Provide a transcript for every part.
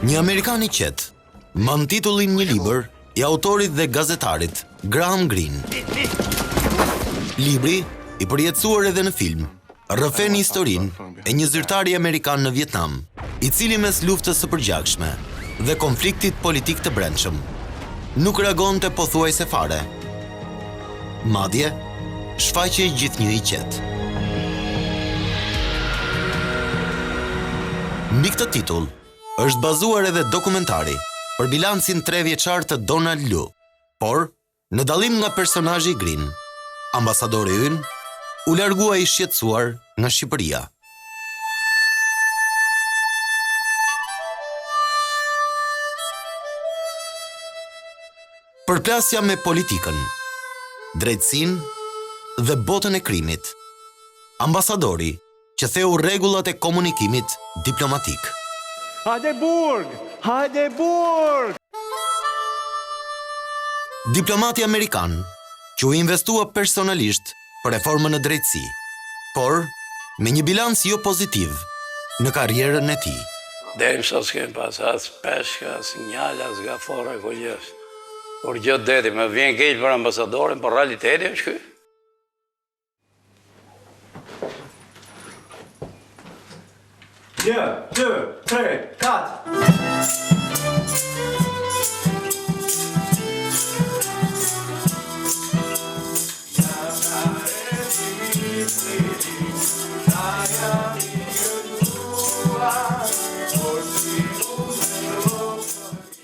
Një Amerikan i qetë, mban titullin një libër i autorit dhe gazetarit Graham Greene. Libri, i përjetësuar edhe në film, rrëfen historinë e një zyrtari amerikan në Vietnam, i cili mes luftës së përgjithshme dhe konfliktit politik të brendshëm, nuk reagonte pothuajse fare. Madje, shfaqej gjithnjë i qetë. Mbi këtë titull, është bazuar edhe dokumentari për bilancin 3 vjeçar të Donald Lu, por, në dallim nga personazhi i Greene, ambasadori ynë u largua i shqetësuar nga Shqipëria. Përplasja me politikën, drejtësinë dhe botën e krimit. Ambasadori që theu rregullat e komunikimit diplomatik. Hajde burg! Hajde burg! Diplomati amerikan që u investua personalisht për reformën në drejtësi, por me një bilanc jo pozitiv në karrierën e tij. Deri sot s'kem pas as peshka, as sinjal, as gafore, gjës. Por gjë deti, më vjen keq për ambasadorin, por realiteti është ky. Një, 2, 3, 4.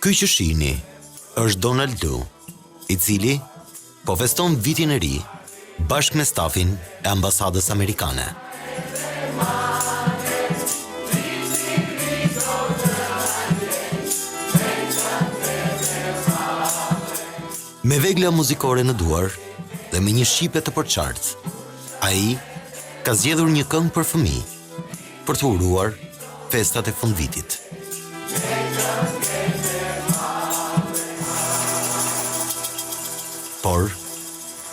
Ky që shihni është Donald Lu, i cili po feston vitin e ri bashkë me stafin e ambasadës amerikane. Me vegla muzikore në duar dhe me një shqipe të përçartë, ai ka zgjedhur një këngë për fëmijë për të uruar festat e fundvitit. Por,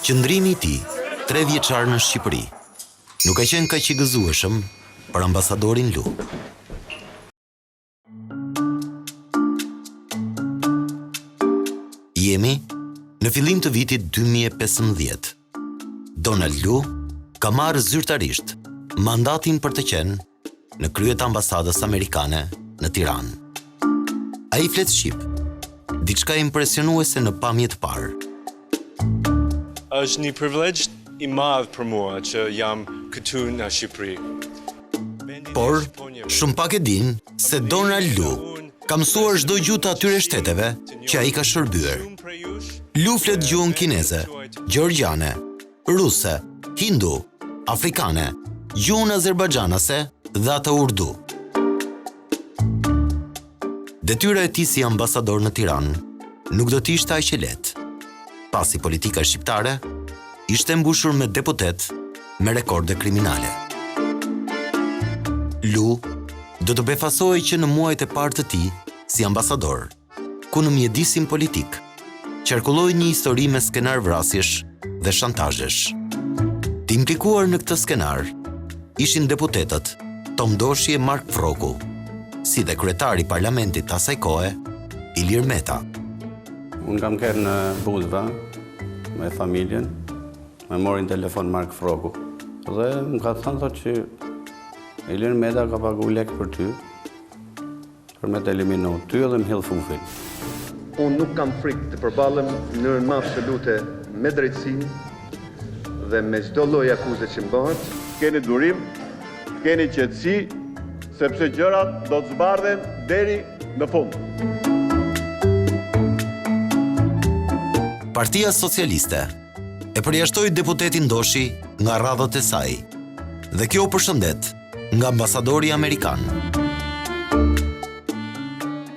qëndrimi i tij 3 vjeçar në Shqipëri nuk ka qenë kaq i gëzueshëm për ambasadorin Lu. Jemi në fillim të vitit 2015. Donald Lu ka marrë zyrtarisht mandatin për të qenë në krye të ambasadës amerikane në Tiranë. Ai flet shqip, diçka impresionuese në pamje të parë. Është një privilegj i madh për mua që jam këtu në Shqipëri. Por, shumë pak e din se Donald Lu ka mësuar çdo gjuhë të atyre shteteve që ai ka shërbyer. Lu flet gjuhën kineze, gjeorgjane, ruse, hindu, afrikane, gjuhën azerbajxhanase dhe atë urdu. Detyra e tij si ambasador në Tiranë nuk do të ishte aq e lehtë, pasi politika shqiptare ishte mbushur me deputet me rekorde kriminale. Lu do të befasohej që në muajt e parë të tij si ambasador, ku në mjedisin politik qarkulloi një histori me skenar vrasjesh dhe shantazhesh. Të implikuar në këtë skenar ishin deputetët Tom Doshi e Mark Froku, si dhe kryetari i parlamentit asaj kohe, Ilir Meta. Unë kam kërë në Budva me familjen, me morin telefon Mark Froku. Dhe më ka thënë thotë që Ilir Meta ka pagu lek për ty, për me të eliminu ty edhe më hillë fufin. Unë nuk kam frikë të përballem në mënyrën më absolute me drejtësinë dhe me çdo lloj akuze që bëhet. Keni durim, keni qetësi, sepse gjërat do të zbardhen deri në fund. Partia Socialiste e përjashtoi deputetin Doshi nga radhët e saj, dhe kjo u përshëndet nga ambasadori amerikan.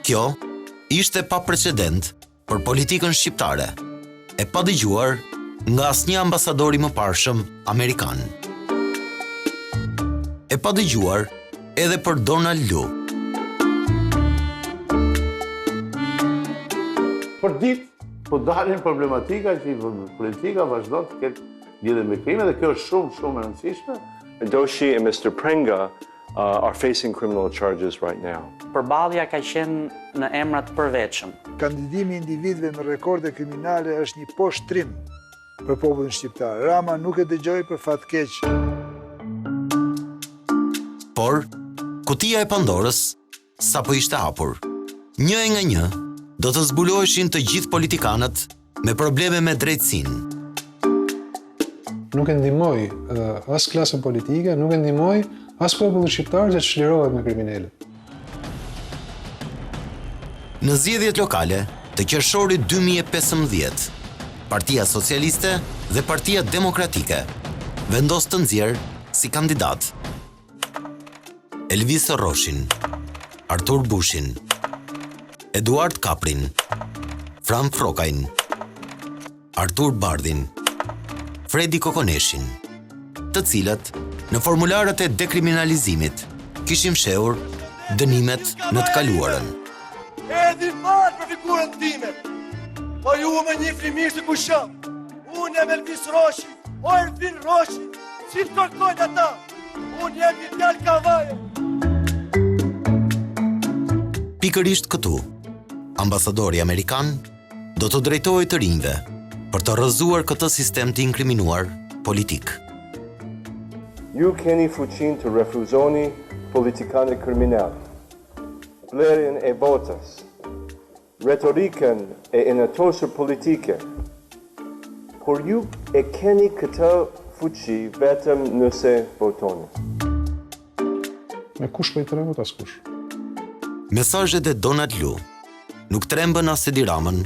Kjo ishte pa precedent për politikën shqiptare, e pa dëgjuar nga asnjë ambasador i mëparshëm amerikan. E pa dëgjuar edhe për Donald Lu. Për ditë, po dalin problematika që politika vazhdon të ketë lidhje me krimin dhe kjo është shumë e rëndësishme. Doshi and Mr. Prenga are facing criminal charges right now. Përballja ka qenë në emra të përvetshëm. Kandidimi i individëve me rekorde kriminale është një poshtrim për popullin shqiptar. Rama nuk e dëgjoi për fat keq. Por, kutia e Pandorës sapo ishte hapur. Një e nga një, do të zbuloheshin të gjithë politikanët me probleme me drejtësinë. Nuk e ndihmoj as klasën politike, nuk e ndihmoj as popullin shqiptar që çlirohet me kriminalët. Në zgjedhjet lokale të qershorit 2015, Partia Socialiste dhe Partia Demokratike vendos të nxjerrë si kandidat Elvis Roshin, Artur Bushin, Eduard Kaprin, Fram Frokajn, Artur Bardhin, Fredi Kokoneshin, të cilët në formularat e dekriminalizimit kishin fshehur dënimet në të kaluarën. Edhi falë për figurën time, po ju me një frimisht të kushëm. Unë jam Elvis Roshi, o Ervin Roshi, si të kërkojnë ata, unë jam një djalë kavaje. Pikërisht këtu, Ambasadori Amerikan do të drejtojë të rinjve për të rrëzuar këtë sistem të inkriminuar politik. Ju keni fuqinë të refuzoni politikanë kriminal, vlerën e votës, retorikën e inatosur politike, por ju e keni këtë fuqi vetëm nëse votoni. Me kush po i trembët askush? Mesazhet e Donald Lu nuk trembën as Edi Ramën,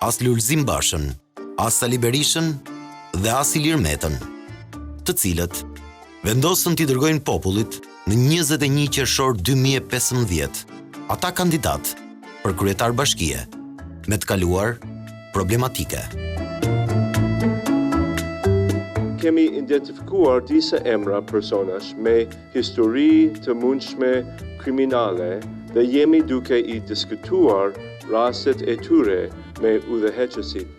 as Lulzim Bashën, as Sali Berishën dhe as Ilir Metën, të cilët vendosën t'i dërgojnë popullit në 21 qershor 2015 ata kandidat për kryetar bashkie me të kaluar problematike. Kemi identifikuar disa emra personash me histori të mundshme kriminale dhe jemi duke i diskutuar rastet e tyre me udhëheqësit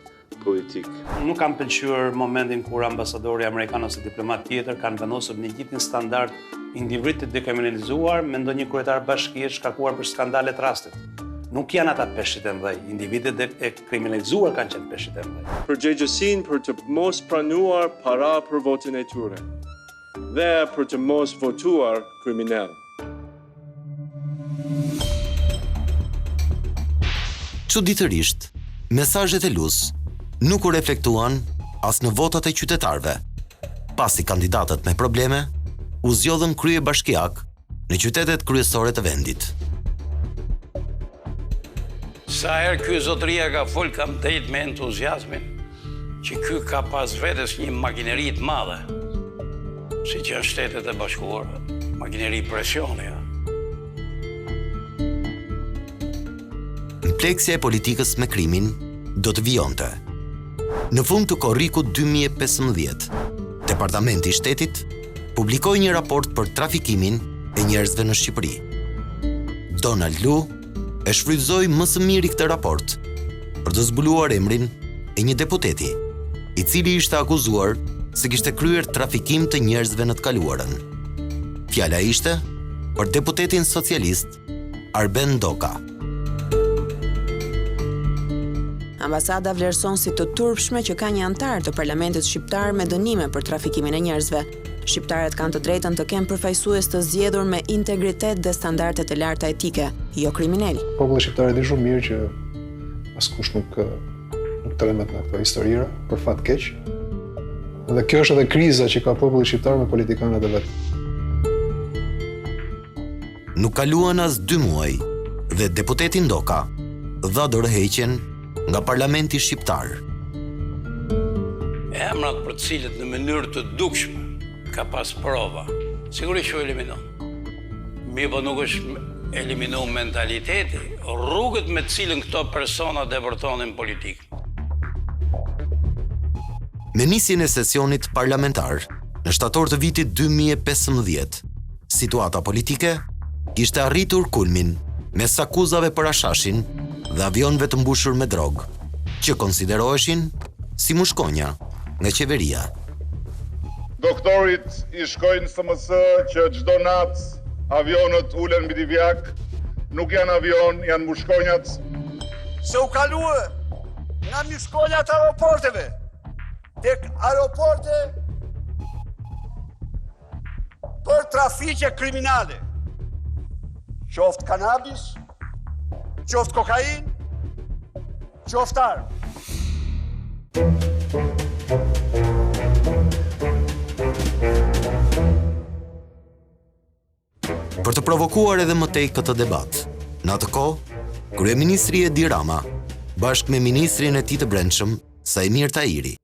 politik. Nuk kam pëlqyer momentin kur ambasadori amerikan ose diplomat tjetër kanë vendosur një gjithë standard individ të dekriminalizuar me ndonjë kryetar bashkie shkakuar për skandale të rastit. Nuk janë ata peshqit e mëdhej, individet e kriminalizuar kanë qenë peshqit e mëdhej. Përgjegjësinë për të mos pranuar para për votin e tyre dhe për të mos votuar kriminal. Çuditërisht, mesazhet e Lus nuk u reflektuan as në votat e qytetarëve, pasi kandidatët me probleme u zgjodhën krye bashkiak në qytetet kryesore të vendit. Sa herë ky zotëria ka fol kam drejt me entuziazmin që ky ka pas vetes një makineri të madhe, si që janë Shtetet e Bashkuara, makineri presioni. Kompleksja e politikës me krimin do të vijonte. Në fund të korrikut 2015, Departamenti i Shtetit publikoi një raport për trafikimin e njerëzve në Shqipëri. Donald Lu e shfrytëzoi më së miri këtë raport për të zbuluar emrin e një deputeti, i cili ishte akuzuar se kishte kryer trafikim të njerëzve në të kaluarën. Fjala ishte për deputetin socialist Arben Doka. Ambasada vlerëson si të turpshme që ka një antar të parlamentit shqiptar me dënime për trafikimin e njerëzve. Shqiptarët kanë të drejtën të kenë përfaqësues të zgjedhur me integritet dhe standarde të larta etike, jo kriminal. Populli shqiptar e di shumë mirë që askush nuk tremet në këto historira, për fat keq. Dhe kjo është edhe kriza që ka populli shqiptar me politikanët e vet. Nuk kaluan as 2 muaj dhe deputeti Ndoka dha dorëheqjen nga parlamenti shqiptar. Emrat për cilët në mënyrë të dukshme ka pas prova, sigurisht që eliminon. Mi po nuk është eliminon mentaliteti, rrugët me cilën këto persona depërtonin politikë. Me nisjen e sesionit parlamentar, në shtator të vitit 2015, situata politike kishte arritur kulmin mes akuzave për ashashin dhe avionëve të mbushur me drogë, që konsideroheshin si mushkonja nga qeveria. Doktorit i shkojnë SMS që çdo natë avionët ulen mbi vjak, nuk janë avion, janë mushkonjat. Se u kalue nga mushkonjat aeroporteve, tek aeroporte për trafiqe kriminale, qoftë kanabis, qoftë kokain, qoftë armë. Për të provokuar edhe më tej këtë debat, në atë kohë, kryeministri Edi Rama, bashkë me ministrin e tij të brendshëm, Sajmir Tahiri,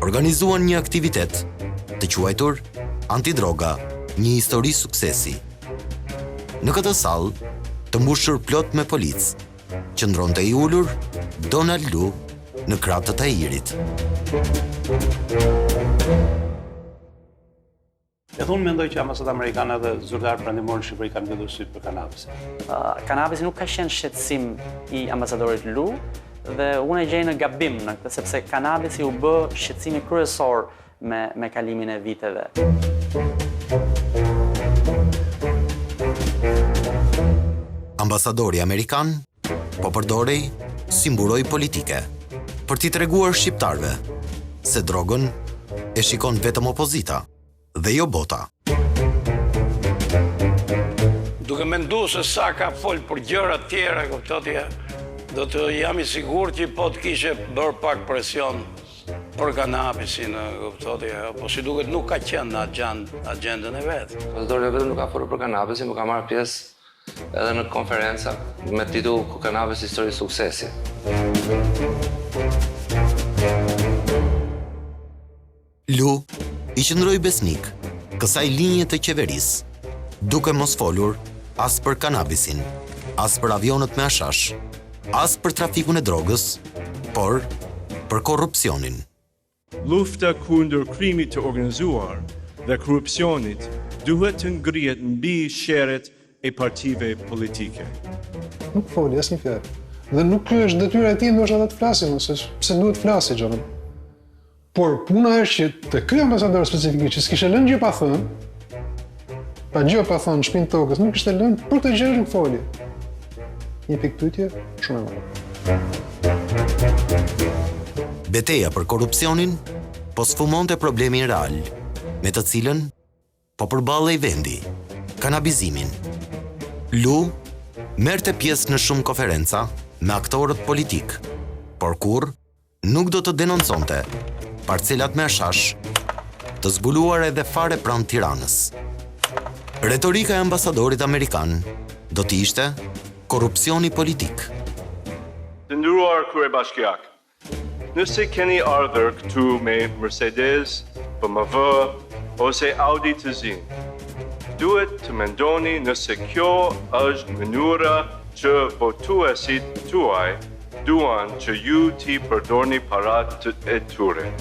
organizuan një aktivitet të quajtur Antidroga, një histori suksesi. Në këtë sallë, të mbushur plot me policë, qëndronte i ulur Donald Lu në krah të Tahirit. Edhe unë mendoj që Ambasada Amerikane dhe zyrtarët perëndimor në Shqipëri kanë mbetur sy për kanabisin. Kanabisi nuk ka qenë shqetësim i Ambasadorit Lu dhe unë e gjej në gabim në këtë, sepse kanabisi u bë shqetësimi kryesor me kalimin e viteve. Ambasadori Amerikan po përdorej si mburoj politike për t'i treguar shqiptarëve se drogën e shikon vetëm opozita dhe jo bota. Duke mendu se sa ka fol për gjëra tjera, kuptotje, do të jam i sigurt që po të kishe bërë pak presion për kanabisin, kuptotje, po si duket nuk ka qenë në agendën e vetë. Ambasadori vetëm nuk ka folur për kanabisin, më ka marrë pjesë edhe në konferenca me titull Kanabis histori suksesi. Lu i qëndroi besnik kësaj linje të qeverisë, duke mos folur as për kanabisin, as për avionët me hashash, as për trafikun e drogës, por për korrupsionin. Lufta kundër krimit të organizuar dhe korrupsionit duhet të ngrihet mbi sheret e partive politike. Nuk foli asnjë fjalë. Dhe nuk është detyra e tij ndoshta të flasim, ose pse duhet flasi xhonë. Por puna është që të ky ambasador specifikisht që s'kishte lënë gjë pa thënë, pa gjë pa thënë në shpinë tokës, nuk kishte lënë për të gjë nuk foli. Një pikë pyetje shumë e madhe. Beteja për korrupsionin po sfumonte problemin real, me të cilën po përballej vendi, kanabizimin. Lu merrte pjesë në shumë konferenca me aktorët politik, por kur nuk do të denonconte parcelat me hashash të zbuluar edhe fare pranë Tiranës. Retorika e ambasadorit Amerikan do të ishte korrupsioni politik. Të nderuar kryebashkiak, nëse keni ardhur këtu me Mercedes, BMW ose Audi të zi, duhet të mendoni nëse kjo është mënyra që votuesit tuaj duan që ju t'i përdorni parat e tyre.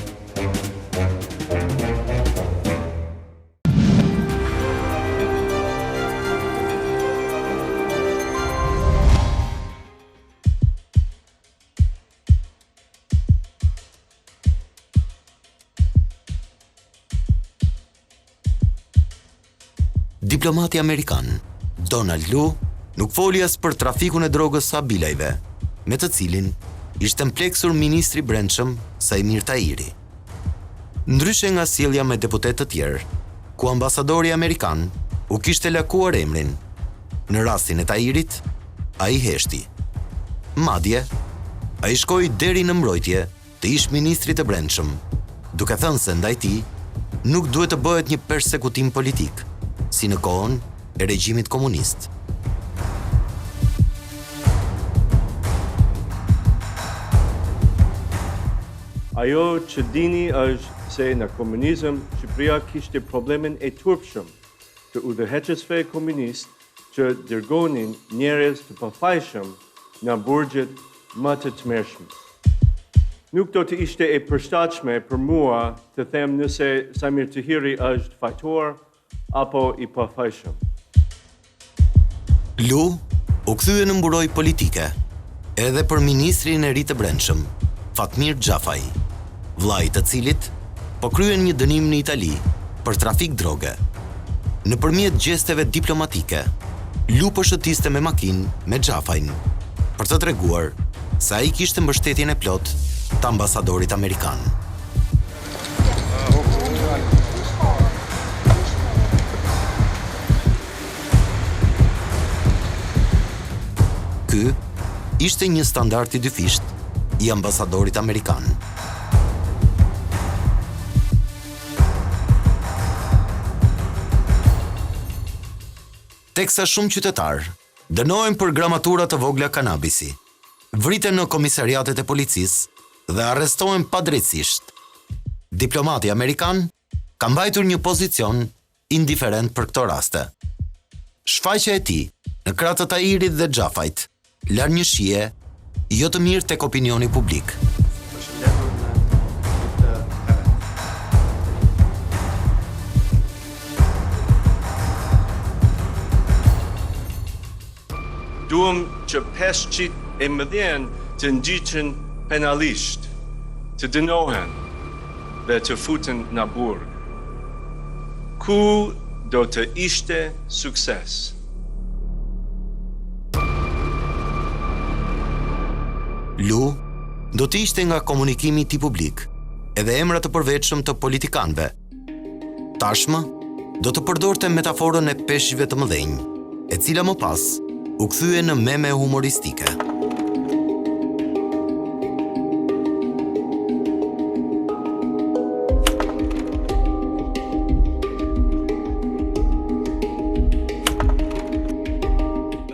Diplomati Amerikan, Donald Lu, nuk foli as për trafikun e drogës së abilajve, me të cilin ishte mpleksur ministri brendshëm Sajmir Tahiri. Ndryshe nga sjellja me deputet të tjerë, ku ambasadori Amerikan u kishte lakuar emrin, në rastin e Tahirit, ai heshti. Madje, ai shkoi deri në mbrojtje të ish ministrit të brendshëm, duke thënë se ndaj tij nuk duhet të bëhet një persekutim politik, si në kohën e regjimit komunist. Ajo që dini është se në komunizëm Shqipëria kishte problemin e turpshëm të udhëheqësve komunist që dërgonin njerëz të pafajshëm në burgjet më të tmerrshme. Nuk do të ishte e përshtatshme për mua të them nëse Sajmir Tahiri është fajtor apo i pafajshëm. Lu u kthye në mburoj politike edhe për ministrin e ri të brendshëm, Fatmir Xhafaj, vllai të cilit po kryen një dënim në Itali për trafik droge. Nëpërmjet gjesteve diplomatike, Lu po shëtiste me makinë me xhafajn, për të treguar se ai kishte mbështetjen e plot të ambasadorit Amerikan. Ky ishte një standard i dyfisht i ambasadorit Amerikan. Teksa shumë qytetar dënohen për gramatura të vogla kanabisi, vriten në komisariatet e policisë dhe arrestohen padrejtësisht. Diplomati amerikan ka mbajtur një pozicion indiferent për këto raste. Shfaqja e tij në kratët e Airit dhe xhafajt lar një shije jo të mirë tek opinioni publik. Duam që 500 e mëdhen të ngjihen penalisht, të dënohen dhe të futen në burg. Ku do të ishte sukses? Lu do të ishte nga komunikimi i tij publik, edhe emra të përveçshëm të politikanëve. Tashmë do të përdorte metaforën e peshqve të mëdhenj, e cila më pas u kthye në meme humoristike.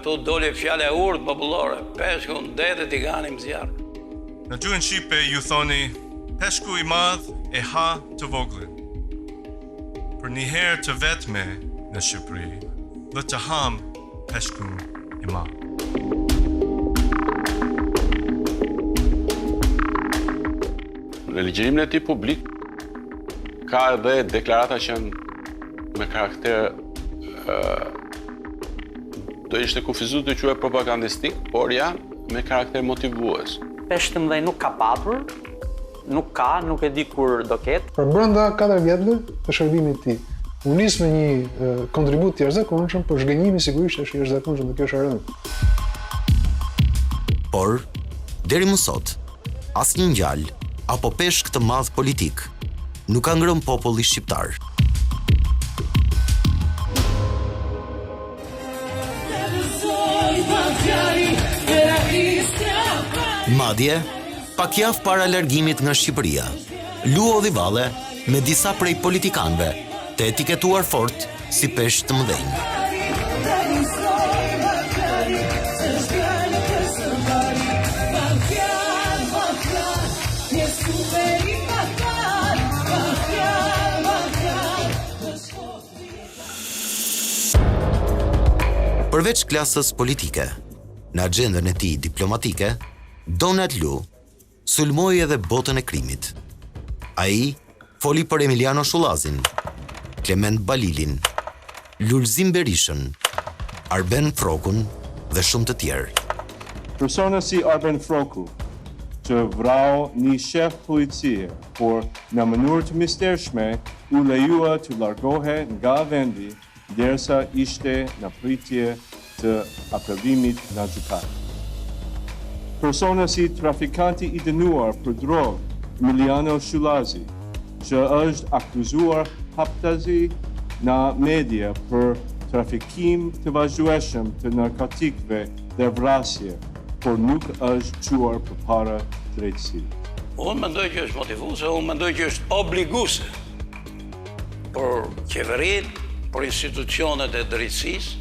Tu dole fjale e urtë popullore, peshku në detet i ganim zjarë. Në gjuhën shqipe ju thoni, peshku i madh e ha të voglin. Për një herë të vetme në Shqipëri, dhe të ham peshkun i madh. Në ligjërimin e tij publik ka edhe deklarata që me karakter do ishte kufizuar të quhet propagandistik, por janë me karakter motivues. Peshë të mëdhenj nuk ka patur, nuk e di kur do ketë. Për brenda 4 vjetëve të shërbimit të tij, u nis me një kontribut të jashtëzakonshëm, por zhgënjimi sigurisht është i jashtëzakonshëm dhe kjo është e rëndë. Por, deri më sot, asnjë ngjalë apo peshk të madh politik nuk ka ngrënë populli shqiptar. Madje, pak javë para largimit nga Shqipëria, Lu hodhi valle me disa prej politikanëve të etiketuar fort si peshq të mëdhenj. Përveç klasës politike, në agjendën e tij diplomatike, Donald Lu sulmoi edhe botën e krimit. Ai foli për Emiliano Shullazin, Klement Balilin, Lulzim Berishën, Arben Frokun dhe shumë të tjerë. Persona si Arben Froku, që vrau një shef policie, por në mënyrë të mistershme u lejua të largohe nga vendi derisa ishte në pritje të apelimit në gjykat. Persona si trafikanti i dënuar për drogë, Emiliano Shullazi, që është akuzuar haptazi në media për trafikim të vazhdueshëm të narkotikëve dhe vrasje, por nuk është çuar përpara drejtësisë. Unë mendoj që është motivuese, unë mendoj që është obliguese për qeverinë, për institucionet e drejtësisë,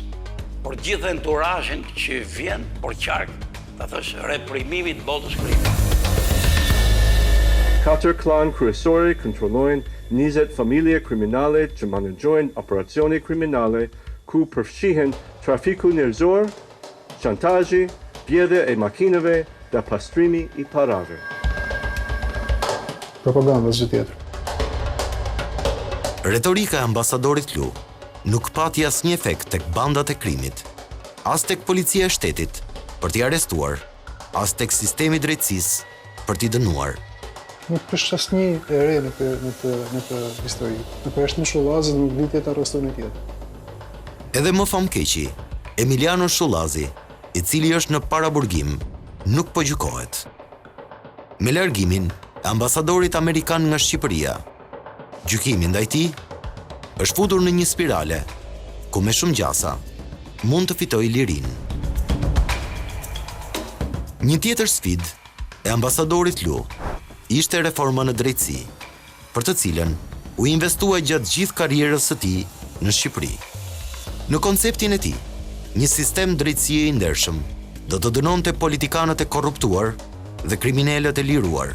për gjithë enturazhin që vjen për qark, ta thosh, reprimimit botës krimit. 4 klan kryesore kontrollojnë 20 familje kriminale që menaxhojnë operacione kriminale ku përfshihen trafiku njerëzor, shantazhi, bjedhja e makinave dhe pastrimi i parave. Propaganda zë tjetër. Retorika e ambasadorit Lu nuk pati asnjë efekt tek bandat e krimit, as tek policia e shtetit për t'i arrestuar, as tek sistemi i drejtësisë për t'i dënuar. Nuk është asnjë e re në këtë histori. Në përjashtim Shullazit nuk vjen të arrestojnë tjetër. Edhe më famkeqi, Emiliano Shullazi, i cili është në paraburgim, nuk po gjykohet. Me largimin e ambasadorit Amerikan nga Shqipëria, gjykimi ndaj tij është futur në një spirale ku me shumë gjasa mund të fitojë lirinë. Një tjetër sfidë e ambasadorit Lu ishte reforma në drejtësi, për të cilën u investua gjatë gjithë karrierës së tij në Shqipëri. Në konceptin e tij, një sistem drejtësie i ndershëm do të dënonte politikanët e korruptuar dhe kriminalët e liruar.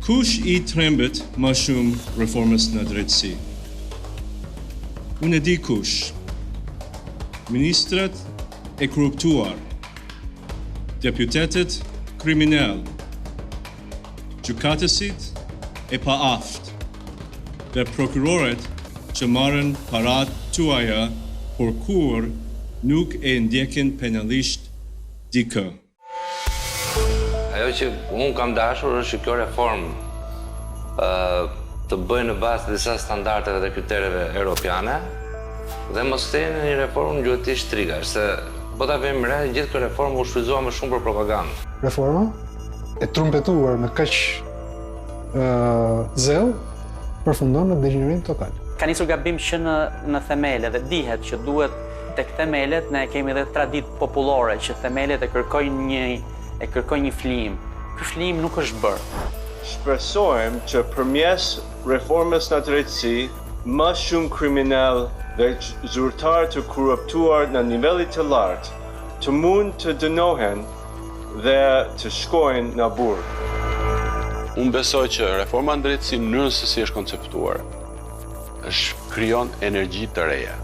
Kush i trembet më shumë reformës në drejtësi? Unë e di kush. Ministrat e korruptuar, deputetët kriminal, gjykatësit e paaft dhe prokurorët që marrin parat tuaja por kur nuk e ndjekin penalisht dikë. Ajo që unë kam dashur është që kjo reformë të bëjë në bazë të disa standardeve dhe kritereve europiane dhe mos kthehen në një reformë gjuhëtisht trigash, se po ta vëmë re, gjithë kjo reformë u shfrytëzua më shumë për propagandë. Reforma e trumpetuar me kaq zell përfundon në degenerim total. Ka nisur gabim që në themele dhe dihet që duhet tek themelet ne kemi edhe traditë popullore që themelet e kërkojnë një flim. Ky flim nuk është bërë. Shpresojmë që përmes reformës në drejtësi, më shumë kriminal dhe zyrtar të korruptuar në nivellit të lartë të mund të dënohen dhe të shkojnë në burg. Unë besoj që reforma në drejtësi në mënyrën se si është konceptuar, krijon energji të reja.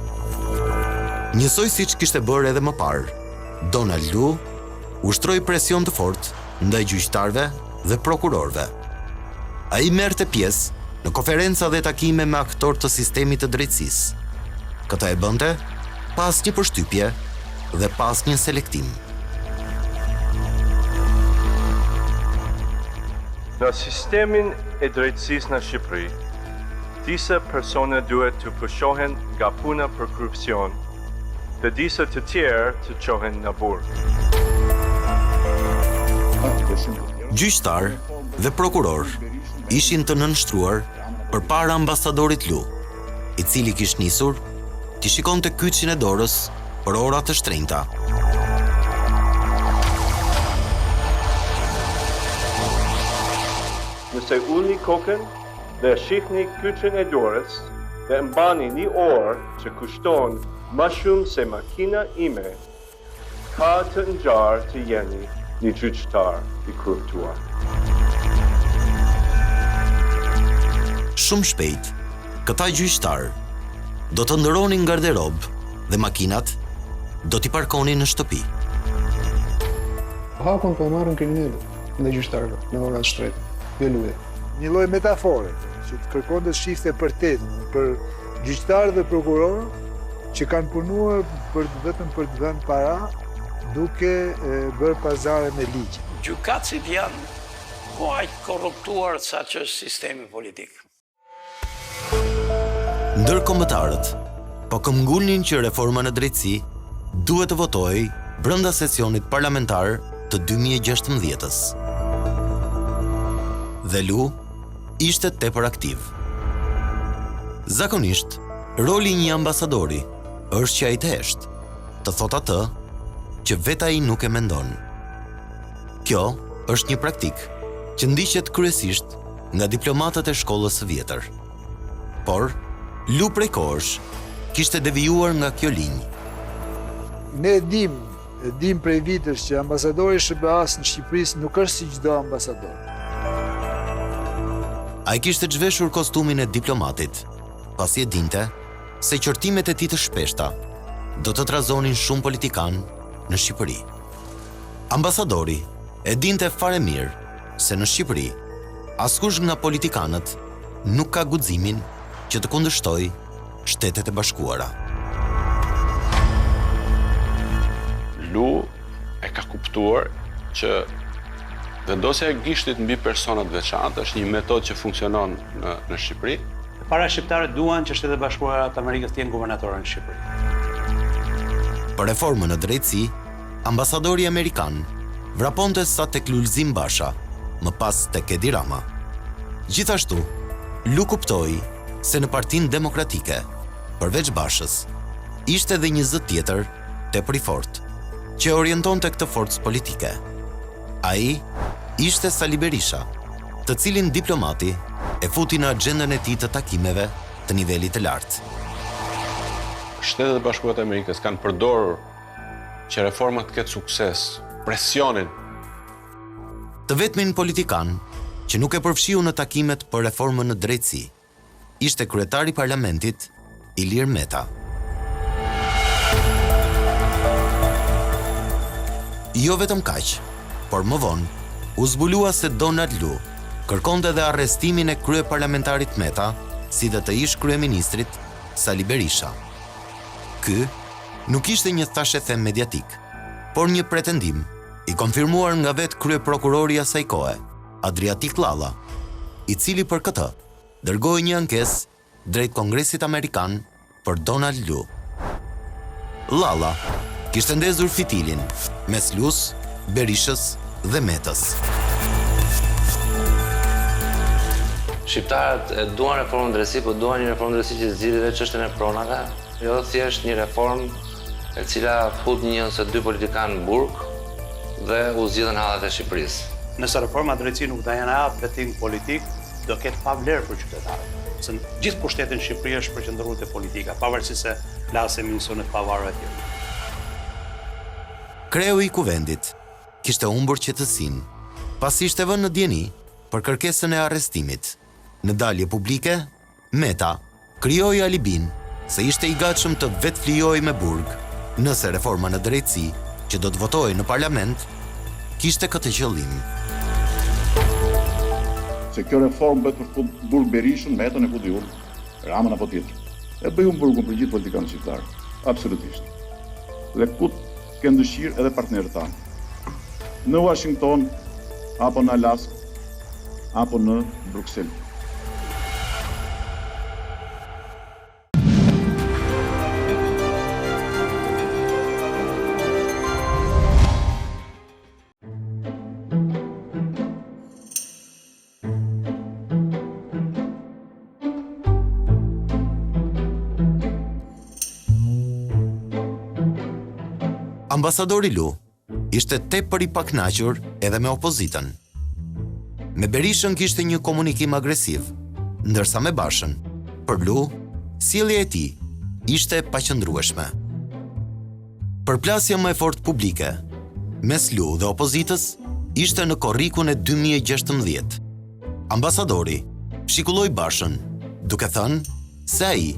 Njësoj siç kishte bërë edhe më parë, Donald Lu ushtroi presion të fortë ndaj gjyqtarëve dhe prokurorëve. Ai merrte pjesë në konferenca dhe takime me aktorë të sistemit të drejtësisë. Këta e bënte pas një përshtypje dhe pas një selektim. Në sistemin e drejtësisë në Shqipëri, disa persona duhet të pushohen nga puna për korrupsion dhe disa të tjerë të çohen në burg. Gjyqtar dhe prokuror ishin të nënshtruar përpara ambasadorit Lu, i cili kishte nisur t'i shikonte kyçin e dorës për ora të shtrenjta. Nëse ulni kokën dhe shihni kyçin e dorës dhe mbani një orë që kushton më shumë se makina ime, ka të ngjarë të jeni një gjyqtar i korruptuar. Shumë shpejt, këta gjyqtar do të ndëronin garderob dhe makinat do t'i parkonin në shtëpi. Hakun po marrin kriminalët dhe gjyqtarëve në ora të shtrejta. Jo luje. Një lloj metafore që të kërkonte shifte për gjyqtarë dhe prokurorë që kanë punuar vetëm për të dhënë para, duke bërë pazare me ligj. Gjykatësit janë po aq korruptuar sa që është sistemi politik. Ndërkombëtarët po këmbgulnin që reforma në drejtësi duhet të votojë brenda sesionit parlamentar të 2016-s. Dhe Lu ishte tepër aktiv. Zakonisht, roli një ambasadori është që ai të heshtë, të thot atë që vetë ai nuk e mendon. Kjo është një praktik që ndiqet kryesisht nga diplomatët e shkollës së vjetër. Por Lu prej kohësh kishte devijuar nga kjo linjë. Ne dim prej vitësh që ambasadori SBA-s në Shqipëri nuk është si çdo ambasador. Ai kishte zhveshur kostumin e diplomatit, pasi e dinte se qortimet e tij të shpeshta do të trazonin shumë politikan në Shqipëri. Ambasadori e dinte fare mirë se në Shqipëri askush nga politikanët nuk ka guximin që të kundërshtoj Shtetet e Bashkuara. Lu e ka kuptuar që vendosja e gishtit mbi personat veçantë është një metodë që funksionon në Shqipëri. Para shqiptarët duan që Shtetet e Bashkuara të Amerikës të jenë guvernatorë në Shqipëri. Për reformën në drejtësi, ambasadori Amerikan vraponte sa tek Lulzim Basha, më pas tek Edi Rama. Gjithashtu, Lu kuptoi se në Partinë Demokratike, përveç Bashës, ishte edhe një zë tjetër tepër i fortë, që orientonte këtë forcë politike. Ai ishte Sali Berisha, të cilin diplomati e futi në agjendën e tij të takimeve të nivelit të lartë. Shtetet e Bashkuara të Amerikës kanë përdorur që reforma të ketë sukses, presionin. Të vetmin politikan që nuk e përfshiu në takimet për reformën në drejtësi, ishte kryetari i parlamentit, Ilir Meta. Jo vetëm kaq, por më vonë u zbulua se Donald Lu kërkonte edhe arrestimin e kryeparlamentarit Meta, si dhe të ish kryeministrit Sali Berisha. Ky nuk ishte një thashethem mediatik, por një pretendim i konfirmuar nga vetë kryeprokurori i asaj kohe, Adriatik Lalla, i cili për këtë dërgoi një ankesë drejt Kongresit Amerikan për Donald Lu. Lalla kishte ndezur fitilin mes Lus, Berishës dhe Metës. Shqiptarët e duan reformën drejtësi, po duan një reformë drejtësi që zgjidhë vetë çështjen e pronave, jo thjesht një reformë e cila fut një ose dy politikanë në burg dhe u zgjidhen hallet e Shqipërisë. Nëse reforma drejtësi nuk do janë hap vetin politik, do ketë pa vlerë për qytetarët. Se gjithë pushteti në Shqipëri është përqendruar te politika, pavarësisht se flasim emisionet pavarur etj. Kreu i kuvendit kishte humbur qetësinë, pasi ishte vënë në dieni për kërkesën e arrestimit. Në dalje publike, Meta krijoi alibin se ishte i gatshëm të vetë flijojë me burg nëse reforma në drejtësi që do të votojë në parlament kishte këtë qëllim. Se kjo reformë bëhet për fut burg Berishën, Metën e futi unë, Ramën apo tjetër. E bëj unë burgun për gjithë politikanë shqiptarë, absolutisht. Dhe ku kënë dëshirë edhe partnerët tanë. Në Washington, apo në Alaska, apo në Bruxelles. Ambasadori Lu ishte tepër i pakënaqur edhe me opozitën. Me Berishën kishte një komunikim agresiv, ndërsa me Bashën, për Lu, sjellja e tij ishte paqëndrueshme. Përplasja më e fortë publike mes Lu dhe opozitës ishte në korrikun e 2016. Ambasadori shikulloi Bashën, duke thënë se ai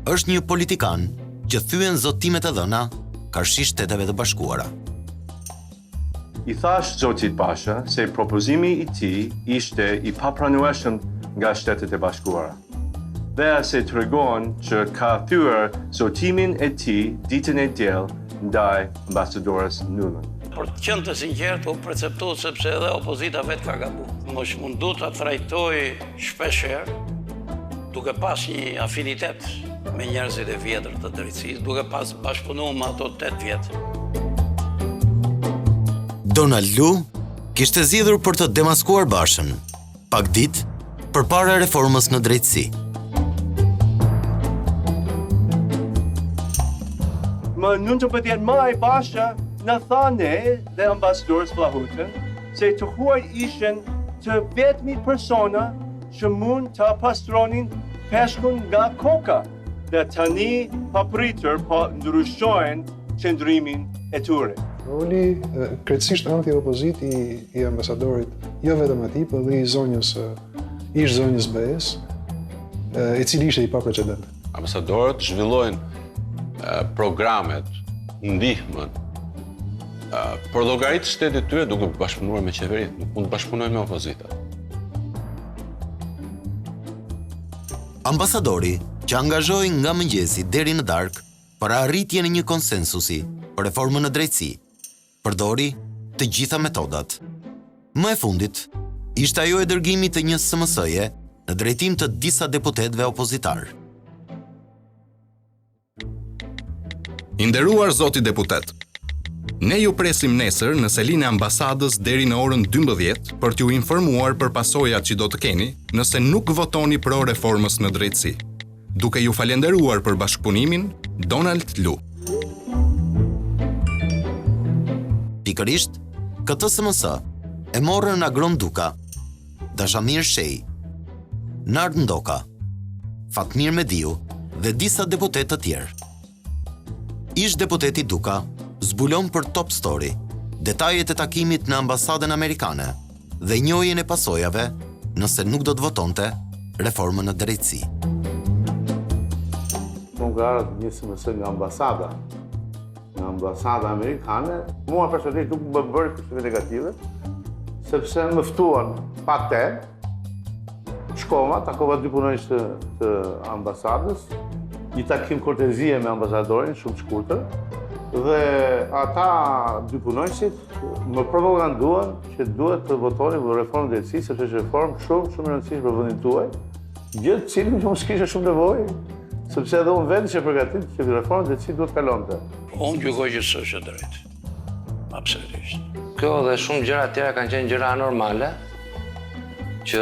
është një politikan që thyen zotimet e dhëna karshi Shteteve të Bashkuara. I thash zotit Basha se propozimi i tij ishte i papranueshëm nga Shtetet e Bashkuara. Dhe se tregon që ka thyer zotimin e tij ditën e diell ndaj ambasadores Lu. Por të qenë të sinqert, u perceptohet sepse edhe opozita vetë ka gabuar. Mos mundu ta trajtoj shpeshherë duke pas një afinitet me njerëzit e vjetër të drejtësisë, duke pas bashkëpunuar me ato 8 vjet. Donald Lu kishte zgjedhur për të demaskuar Bashën, pak ditë përpara reformës në drejtësi. Më 19 maj Basha në tha ne dhe ambasadorës Flahutën se të huaj ishen të vetmi persona që mund të pastronin peshkun nga koka dhe tani papritur po ndryshojnë qëndrimin e tyre. Roli krejtësisht anti-opozit i ambasadorit, jo vetëm atij, por edhe ish zonjës BE-s, i cili ishte i paprecedent. Ambasadorët zhvillojnë programet, ndihmën, për llogaritë të shtetit tyre duke bashkëpunuar me qeveritë, nuk mund të bashkëpunojnë me opozitën. Ambasadori që angazhoi nga mëngjesi deri në darkë për arritjen e një konsensusi për reformën në drejtësi, përdori të gjitha metodat. Më e fundit, ishte ajo e dërgimit të një SMS-je në drejtim të disa deputetëve opozitar. I nderuar zoti deputet, ne ju presim nesër në selinë e ambasadës deri në orën 12 për t'ju informuar për pasojat që do të keni nëse nuk votoni pro reformës në drejtësi. Duke ju falenderuar për bashkëpunimin, Donald Lu. Pikërisht, këtë SMS e morën Agron Duka, Dashamir Shej, Nard Ndoka, Fatmir Mediu dhe disa deputet të tjerë. Ish deputeti Duka zbulon për Top Story detajet e takimit në Ambasadën Amerikane dhe njohjen e pasojave nëse nuk do të votonte reformën në drejtësi. Unë ka ardhur një SMS nga ambasada. Nga Ambasada Amerikane, mua personalisht nuk më bëri përshtypje negative, sepse më ftuan pa tem, shkova, takova dy punonjës të ambasadës, një takim kortezie me ambasadorin, shumë shkurtër, dhe ata dy punonjësit më propaganduan që duhet të votoni për reformën e drejtësisë, sepse është reformë shumë e rëndësishme për vendin tuaj, gjë të cilën që mos kisha shumë nevojë, sepse edhe unë vetë që përgatit që reformën e drejtësisë duhet kalonte. Unë gjykoj që s'është e drejtë. Absolutisht. Kjo dhe shumë gjëra tjera kanë qenë gjëra anormale, që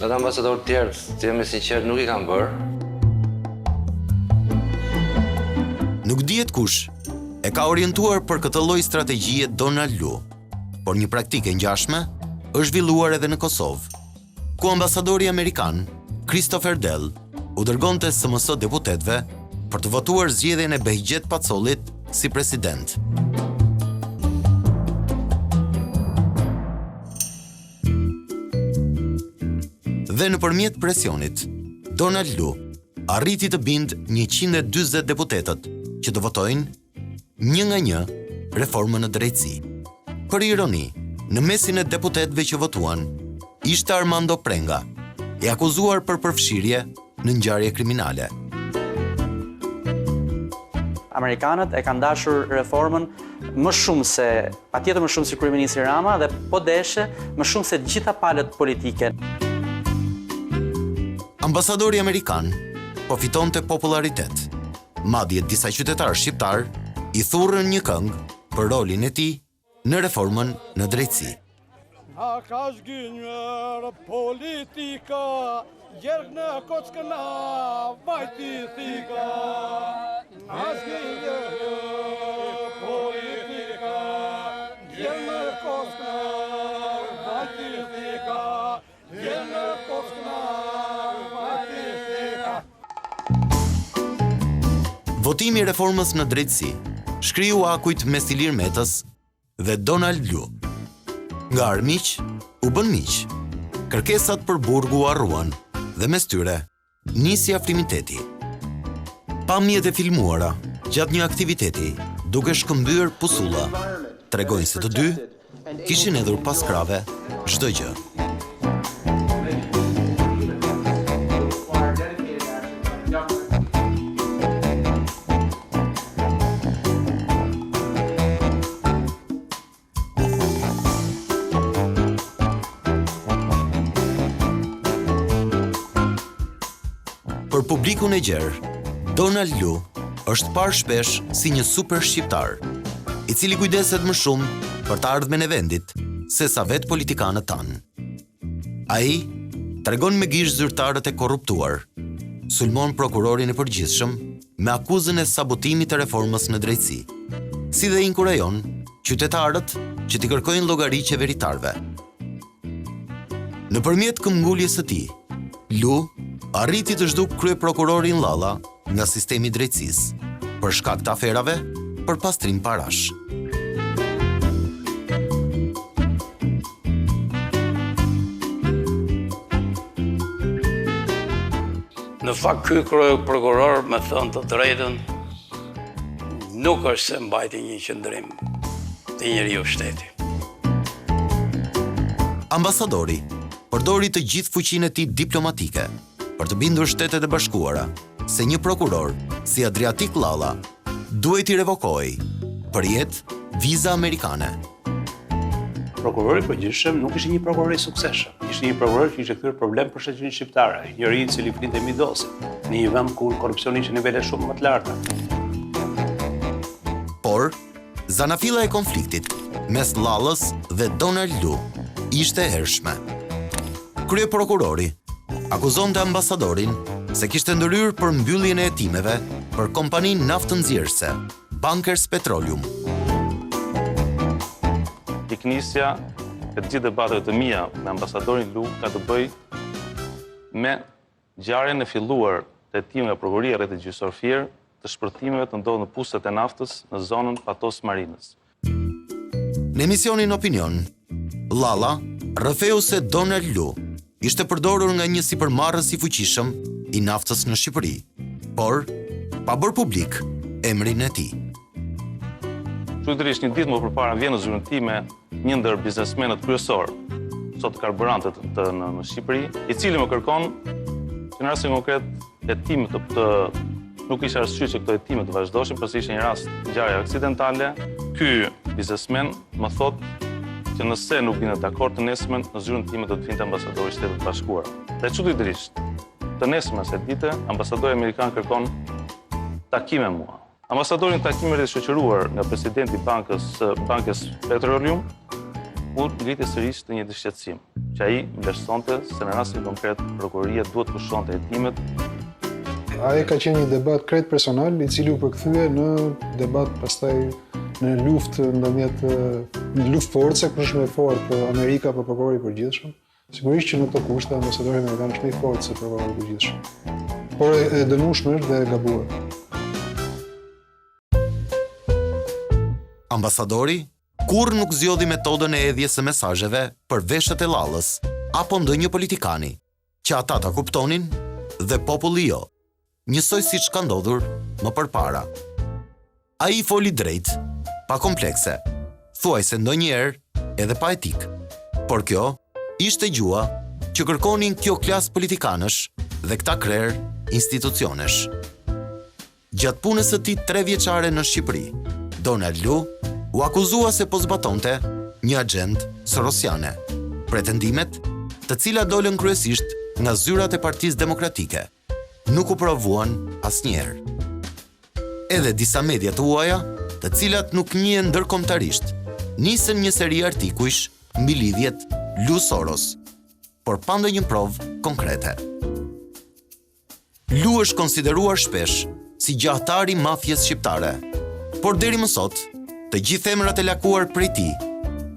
edhe ambasadorët tjerë, të jemi sinqert, nuk i kanë bërë. Nuk dihet kush e ka orientuar për këtë lloj strategjie Donald Lu, por një praktikë e ngjashme është zhvilluar edhe në Kosovë, ku ambasadori amerikan, Christopher Dell, u dërgonte SMS deputetëve për të votuar zgjedhjen e Behgjet Pacollit si president. Dhe nëpërmjet presionit, Donald Lu arriti të bind 140 deputetët që të votojnë një nga një reformën në drejtësi. Për ironi, në mesin e deputetëve që votuan, ishte Armando Prenga, e akuzuar për përfshirje në ngjarje kriminale. Amerikanët e kanë dashur reformën më shumë se, patjetër më shumë se kryeministri Rama dhe po deshe më shumë se gjitha palët politike. Ambasadori Amerikan po fitonte popularitet. Madje disa qytetarë shqiptar i thurrën një këngë për rolin e tij në reformën në drejtësi. Na ka zgjynjër politika, gjerë në kockëna, vajti thika. Na zgjynjër politika, gjerë në kockëna, vajti thika. Gjerë në kockëna, vajti thika. Votimi i reformës në drejtësi shkriu akujt mes Ilir Metës dhe Donald Lu. Nga armiq u bën miq. Kërkesat për burgu u harruan dhe mes tyre nisi afrimiteti. Pamjet e filmuara gjatë një aktiviteti duke shkëmbyer pusulla tregojnë se të dy kishin hedhur pas krave çdo gjë. Për publikun e gjerë, Donald Lu është parë shpesh si një super shqiptar, i cili kujdeset më shumë për të ardhmen e vendit se sa vetë politikanët tanë. Ai tregon me gishtë zyrtarët e korruptuar, sulmon prokurorin e përgjithshëm me akuzën e sabotimit të reformës në drejtësi, si dhe inkurajon qytetarët që t'i kërkojnë llogari qeveritarëve. Nëpërmjet këmbguljes së tij, Lu arriti të zhduk kryeprokurorin Llalla nga sistemi i drejtësisë për shkak të aferave për pastrim parash. Në fakt, ky kryeprokuror, me thënë të drejtën, nuk është se mbajti një qëndrim të njeriu shteti. Ambasadori përdori të gjithë fuqinë e tij diplomatike për të bindur Shtetet e Bashkuara se një prokuror si Adriatik Llalla duhet i revokojë përjet viza amerikane. Prokurori përgjithshëm nuk ishte një prokuror i suksesshëm. Ishte një prokuror që ishte kthyer problem për shoqërinë shqiptare, njëri i cili flinte midosi, në një vend ku korrupsioni ishte në nivele shumë më të larta. Por, zanafilla e konfliktit mes Lallës dhe Donald Lu ishte e hershme. Kryeprokurori akuzonte ambasadorin se kishte ndërhyrë për mbylljen e hetimeve për kompaninë naftënxjerrëse, Bankers Petroleum. Piknisja e të gjithë debateve të mia me ambasadorin Lu ka të bëjë me ngjarjen e filluar të hetimeve nga prokuroria rreth gjyqësor Fier të shpërthimeve të ndodhur në pustet e naftës në zonën Patos Marinës. Në emisionin Opinion, Lalla rrëfeu se Donald Lu ishte përdorur nga një sipërmarrës i fuqishëm i naftës në Shqipëri, por pa bërë publik emrin e tij. Shkruajtërisht një ditë më përpara vjen në zyrën time një ndër biznesmenët kryesor sot karburantet në Shqipëri, i cili më kërkon që në rastin konkret hetimet të nuk isha arsyeshur që këto hetime të vazhdoshin, pasi ishte një rast ngjarje aksidentale. Ky biznesmen më thotë që nëse nuk binde dakord të nesmen, në zyrën time do të vinte ambasadori i Shtetit Bashkuar. Dhe çuditërisht, të nesmen se dite, ambasadori Amerikan kërkon takim me mua. Ambasadori në takimin e shoqëruar nga presidenti i Bankës Petroleum, u ngriti sërish të një shqetësim, që ai vlerësonte se në rastin konkret prokuroria duhet pushonte hetimet. Ai ka qenë një debat krejt personal, i cili u përkthye në debat pastaj në luftë ndërmjet në luftë force, kush është më i fortë, Amerika apo prokurori i përgjithshëm. Sigurisht që në këto kushte ambasadori amerikan është më i fortë se prokurori i përgjithshëm. Por e dënueshme është dhe e gabuar. Ambasadori kurrë nuk zgjodhi metodën e hedhjes së mesazheve për veshët e Lallës apo ndonjë politikani, që ata ta kuptonin dhe populli jo, njësoj siç ka ndodhur më përpara. Ai foli drejt, pa komplekse, thuajse ndonjëherë edhe pa etik. Por kjo ishte gjua që kërkonin kjo klasë politikanësh dhe këta krerë institucionesh. Gjatë punës së tij 3 vjeçare në Shqipëri, Donald Lu u akuzua se po zbatonte një agjendë sorosiane, pretendimet të cilat dolën kryesisht nga zyrat e Partisë Demokratike, nuk u provuan asnjëherë. Edhe disa media të huaja, të cilat nuk njihen ndërkombëtarisht, nisën një seri artikujsh mbi lidhjet Lu-Soros, por pa ndonjë provë konkrete. Lu është konsideruar shpesh si gjahtari i mafjes shqiptare, por deri më sot, të gjithë emrat e lakuar prej tij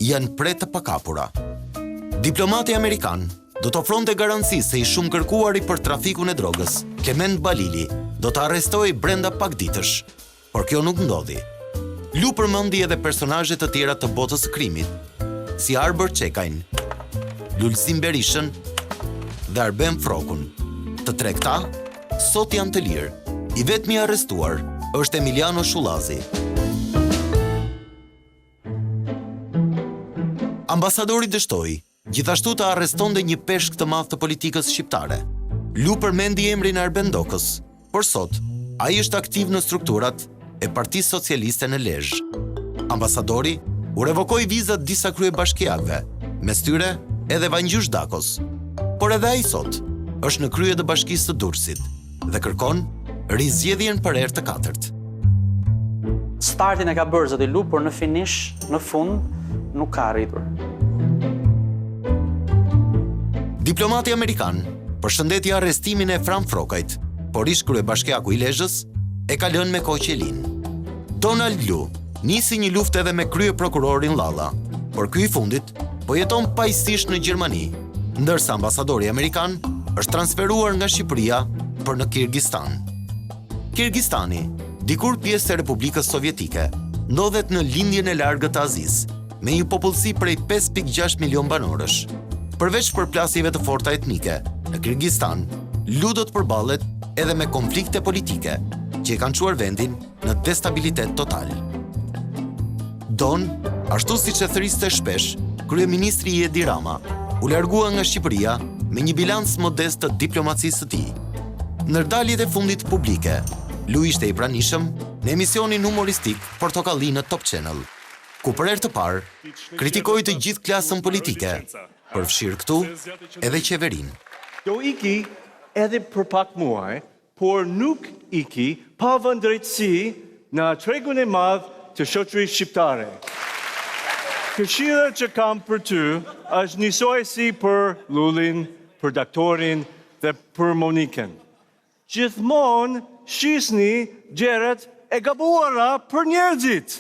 janë pre të pakapura. Diplomati amerikan do të ofronte garanci se i shumë kërkuari për trafikun e drogës, Klement Balili, do të arrestohej brenda pak ditësh, por kjo nuk ndodhi. Lu përmendi edhe personazhe të tjera të botës së krimit, si Arbër Çekajn, Lulzim Berishën dhe Arben Frokun. Të tre këta sot janë të lirë. I vetmi arrestuar është Emiliano Shullazi. Ambasadori dështoi gjithashtu të arrestonte një peshk të madh të politikës shqiptare. Lu përmendi emrin Arben Dokës, por sot ai është aktiv në strukturat e Partisë Socialiste në Lezhë. Ambasadori u revokoi vizat disa kryebashkiakëve, mes tyre edhe Vangjush Dakos. Por edhe ai sot është në krye të Bashkisë së Durrësit dhe kërkon rizgjedhjen për herë të katërt. Startin e ka bërë zoti Lu, por në finish, në fund, nuk ka arritur. Diplomati amerikan përshëndeti arrestimin e Fram Frokajt, por ish kryebashkiaku i Lezhës e ka lënë me koqelin. Donald Lu nisi një luftë edhe me kryeprokurorin Lalla, por ky i fundit po jeton pajisisht në Gjermani, ndërsa ambasadori amerikan është transferuar nga Shqipëria për në Kirgistan. Kirgistani, dikur pjesë e Republikës Sovjetike, ndodhet në lindjen e largët të Azisë, me një popullsi prej 5.6 milion banorësh. Përveç përplasjeve të forta etnike, në Kirgistan, Lu do të përballet edhe me konflikte politike, që i kanë çuar vendin në destabilitet total. Don, ashtu siç e thriste shpesh, kryeministri Edi Rama u largua nga Shqipëria me një bilanc modest të diplomacisë së tij. Ndërdaljet e fundit publike, Lu ishte i pranishëm në emisionin humoristik Portokalli në Top Channel, ku për herë të parë kritikoi të gjithë klasën politike, përfshirë këtu edhe qeverinë. Do iki edhe për pak muaj, por nuk iki pa vëndrejtësi në tregun e madh të shoqërisë shqiptare. Këshilla që kam për ty është njësoj si për Lullin, për Daktorin dhe për Monikën. Gjithmonë shisni gjërat e gabuara për njerëzit.